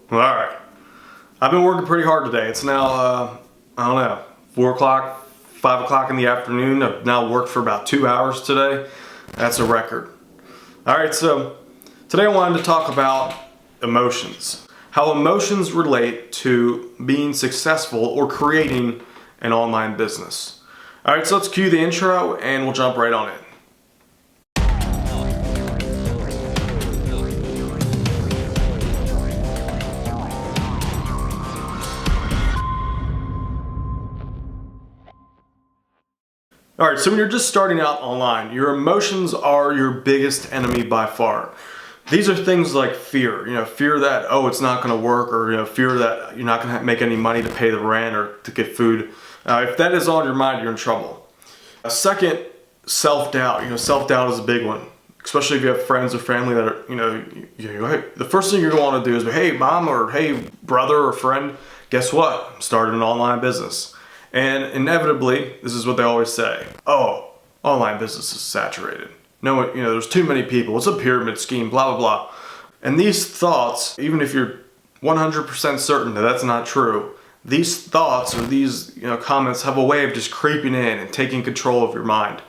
All right. I've been working pretty hard today. It's now, I don't know, 4 o'clock, 5 o'clock in the afternoon. I've now worked for about 2 hours today. That's a record. All right, so today I wanted to talk about emotions. How emotions relate to being successful or creating an online business. All right, so let's cue the intro and we'll jump right on in. All right, so when you're just starting out online, your emotions are your biggest enemy by far. These are things like fear, fear that, oh, it's not gonna work, or fear that you're not gonna make any money to pay the rent or to get food. If that is on your mind, you're in trouble. Second, self-doubt. Self-doubt is a big one, especially if you have friends or family that are, the first thing you're gonna wanna do is, hey, mom, or hey, brother or friend, guess what? I'm starting an online business. And inevitably, this is what they always say, oh, online business is saturated. No, there's too many people. It's a pyramid scheme, blah, blah, blah. And these thoughts, even if you're 100% certain that that's not true, these thoughts or these comments have a way of just creeping in and taking control of your mind.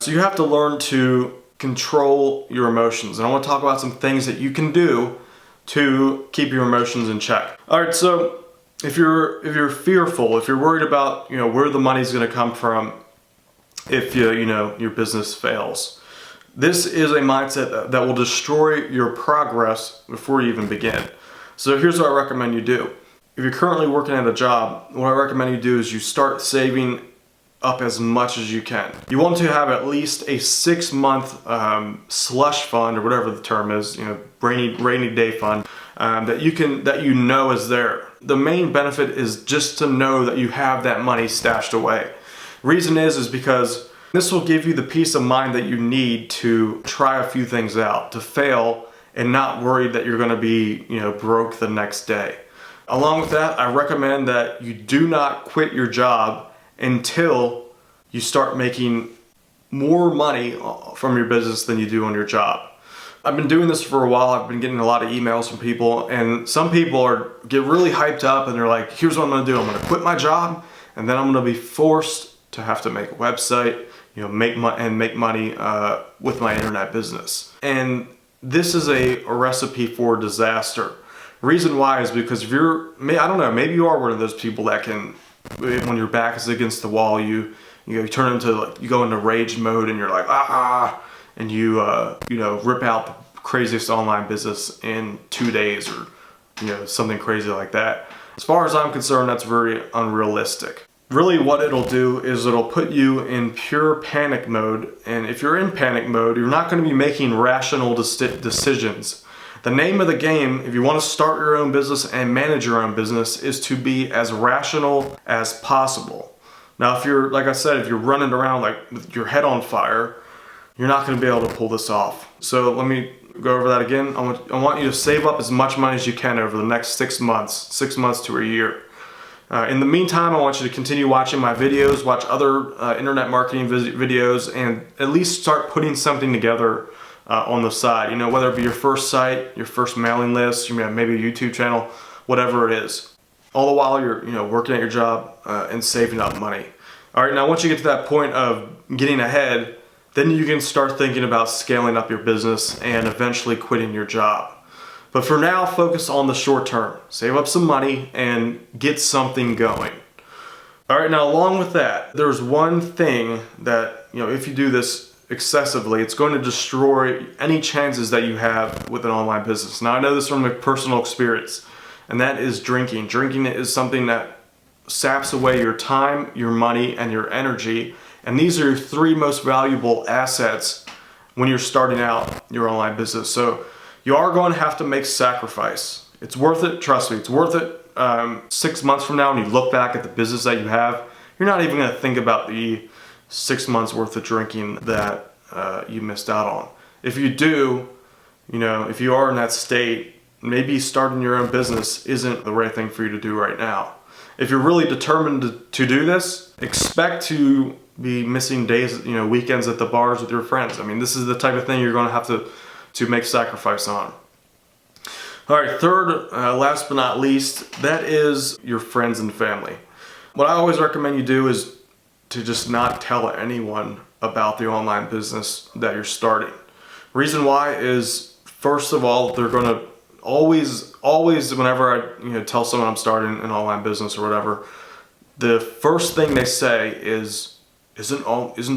So you have to learn to control your emotions. And I want to talk about some things that you can do to keep your emotions in check. All right, so if you're fearful, if you're worried about where the money's going to come from, if your business fails, this is a mindset that will destroy your progress before you even begin. So here's what I recommend you do. If you're currently working at a job, what I recommend you do is you start saving up as much as you can. You want to have at least a 6-month slush fund, or whatever the term is, rainy day fund, that you know is there. The main benefit is just to know that you have that money stashed away. Reason is because this will give you the peace of mind that you need to try a few things out, to fail and not worry that you're gonna be, broke the next day. Along with that, I recommend that you do not quit your job until you start making more money from your business than you do on your job. I've been doing this for a while. I've been getting a lot of emails from people, and some people get really hyped up and they're like, here's what I'm gonna do. I'm gonna quit my job, and then I'm gonna be forced to have to make a website, make money with my internet business. And this is a recipe for disaster. Reason why is because if I don't know, maybe you are one of those people that can, when your back is against the wall, you turn into, you go into rage mode and you're like, and you rip out the craziest online business in 2 days, or something crazy like that. As far as I'm concerned, that's very unrealistic. Really what it'll do is it'll put you in pure panic mode, and if you're in panic mode, you're not going to be making rational decisions. The name of the game, if you want to start your own business and manage your own business, is to be as rational as possible. Now, if you're, like I said, if you're running around like with your head on fire, you're not going to be able to pull this off. So let me go over that again. I want you to save up as much money as you can over the next 6 months to a year. In the meantime, I want you to continue watching my videos, watch other internet marketing videos, and at least start putting something together on the side. Whether it be your first site, your first mailing list, maybe a YouTube channel, whatever it is. All the while you're working at your job and saving up money. All right, now once you get to that point of getting ahead, then you can start thinking about scaling up your business and eventually quitting your job. But for now, focus on the short term. Save up some money and get something going. All right, now along with that, there's one thing that, if you do this excessively, it's going to destroy any chances that you have with an online business. Now, I know this from a personal experience, and that is drinking. Drinking is something that saps away your time, your money, and your energy. And these are your 3 most valuable assets when you're starting out your online business. So you are going to have to make sacrifice. It's worth it, trust me, it's worth it. 6 months from now, when you look back at the business that you have, you're not even going to think about the 6 months worth of drinking that you missed out on. If you do, if you are in that state, maybe starting your own business isn't the right thing for you to do right now. If you're really determined to do this, expect to be missing days, weekends at the bars with your friends. I mean, this is the type of thing you're going to have to make sacrifice on. All right, third, last but not least, that is your friends and family. What I always recommend you do is to just not tell anyone about the online business that you're starting. Reason why is, first of all, they're going to always whenever I tell someone I'm starting an online business or whatever, the first thing they say is, isn't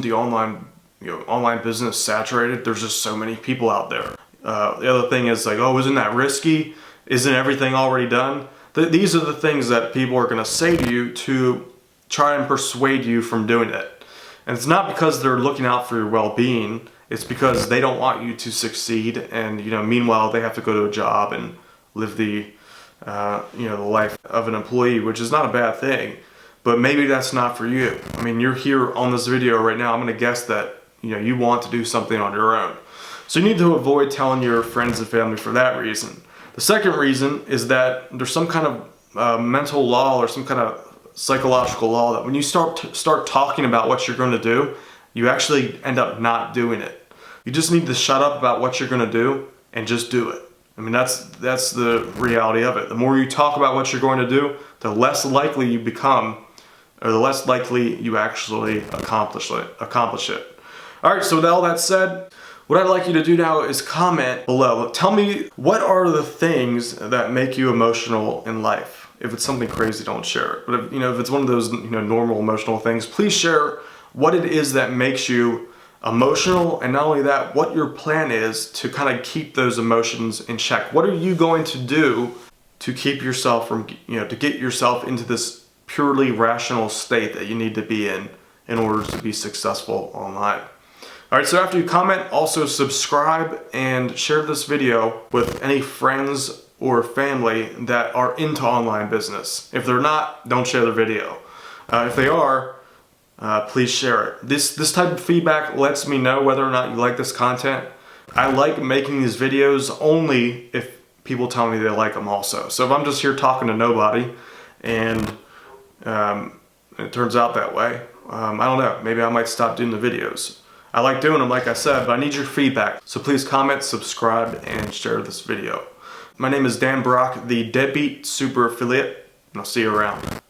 the online business saturated? There's just so many people out there. The other thing is like, oh, isn't that risky? Isn't everything already done? These are the things that people are going to say to you to try and persuade you from doing it. And it's not because they're looking out for your well-being. It's because they don't want you to succeed, and meanwhile they have to go to a job and live the the life of an employee, which is not a bad thing. But maybe that's not for you. I mean, you're here on this video right now. I'm going to guess that you want to do something on your own. So you need to avoid telling your friends and family for that reason. The second reason is that there's some kind of mental law or some kind of psychological law that when you start talking about what you're going to do, you actually end up not doing it. You just need to shut up about what you're going to do and just do it. I mean, that's the reality of it. The more you talk about what you're going to do, the less likely you become, or the less likely you actually accomplish it. All right, so with all that said, what I'd like you to do now is comment below. Tell me, what are the things that make you emotional in life? If it's something crazy, don't share it. But if it's one of those normal emotional things, please share what it is that makes you emotional, and not only that, what your plan is to kind of keep those emotions in check. What are you going to do to keep yourself from, to get yourself into this purely rational state that you need to be in order to be successful online? All right, so after you comment, also subscribe and share this video with any friends or family that are into online business. If they're not, don't share the video. If they are, please share it. This type of feedback lets me know whether or not you like this content. I like making these videos only if people tell me they like them also. So if I'm just here talking to nobody and it turns out that way, I don't know, maybe I might stop doing the videos. I like doing them, like I said, but I need your feedback. So please comment, subscribe, and share this video. My name is Dan Brock, the Deadbeat Super Affiliate, and I'll see you around.